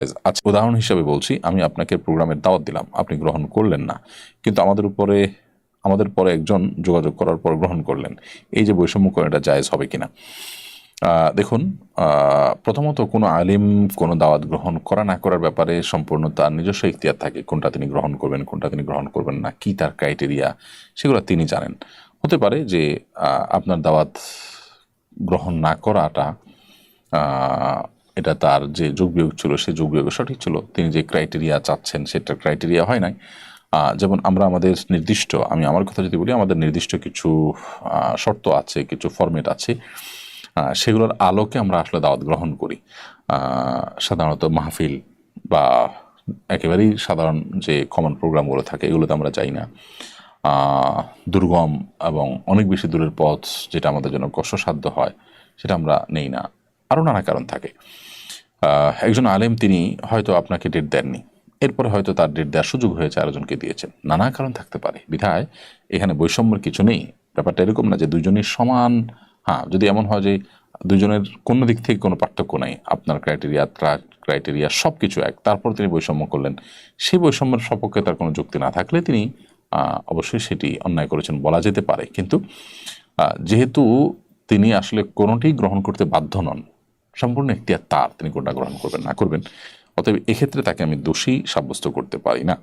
আচ্ছা, উদাহরণ হিসেবে বলছি, আমি আপনাকে প্রোগ্রামের দাওয়াত দিলাম, আপনি গ্রহণ করলেন না, কিন্তু আমাদের পরে একজন যোগাযোগ করার পর গ্রহণ করলেন। এই যে বৈষম্য করা, এটা জায়েজ হবে কিনা? দেখুন, প্রথমত কোনো আলিম কোনো দাওয়াত গ্রহণ করা না করার ব্যাপারে সম্পূর্ণ তার নিজস্ব ইখতিয়ার থাকে, কোনটা তিনি গ্রহণ করবেন, কোনটা তিনি গ্রহণ করবেন না, কি তার ক্রাইটেরিয়া, সেগুলো তিনি জানেন। হতে পারে যে আপনার দাওয়াত গ্রহণ না করাটা এটা তার যে যোগবিয়োগ ছিল, সে যোগবিয়োগ সঠিক ছিল, তিনি যে ক্রাইটেরিয়া চাচ্ছেন সেটা ক্রাইটেরিয়া হয় নাই। যেমন আমরা আমাদের নির্দিষ্ট, আমি আমার কথা যদি বলি, আমাদের নির্দিষ্ট কিছু শর্ত আছে, কিছু ফরম্যাট আছে, সেগুলোর আলোকে আমরা আসলে দাওয়াত গ্রহণ করি। সাধারণত মাহফিল বা একেবারেই সাধারণ যে কমন প্রোগ্রামগুলো থাকে, এগুলোতে আমরা যাই না। দুর্গম এবং অনেক বেশি দূরের পথ, যেটা আমাদের জন্য কষ্টসাধ্য হয়, সেটা আমরা নেই না। আরও নানা কারণ থাকে। একজন আলেম তিনি হয়তো আপনাকে ডেট দেননি, এরপরে হয়তো তার ডেট দেওয়ার সুযোগ হয়েছে, আরেকজনকে দিয়েছেন, নানা কারণ থাকতে পারে। বিধায় এখানে বৈষম্যের কিছু নেই। ব্যাপারটা এরকম না যে দুইজনই সমান। হ্যাঁ, যদি এমন হয় যে দুইজনের কোনো দিক থেকে কোনো পার্থক্য নাই, আপনার ক্রাইটেরিয়া সব কিছু এক, তারপর তিনি বৈষম্য করলেন, সেই বৈষম্যের সপক্ষে তার কোনো যুক্তি না থাকলে তিনি অবশ্যই সেটি অন্যায় করেছেন বলা যেতে পারে। কিন্তু যেহেতু তিনি আসলে কোনোটি গ্রহণ করতে বাধ্য নন, সম্পূর্ণ এখতিয়ার তার, তিনি কোনটা গ্রহণ করবেন না করবেন, অতএব এক্ষেত্রে তাকে আমি দোষী সাব্যস্ত করতে পারি না।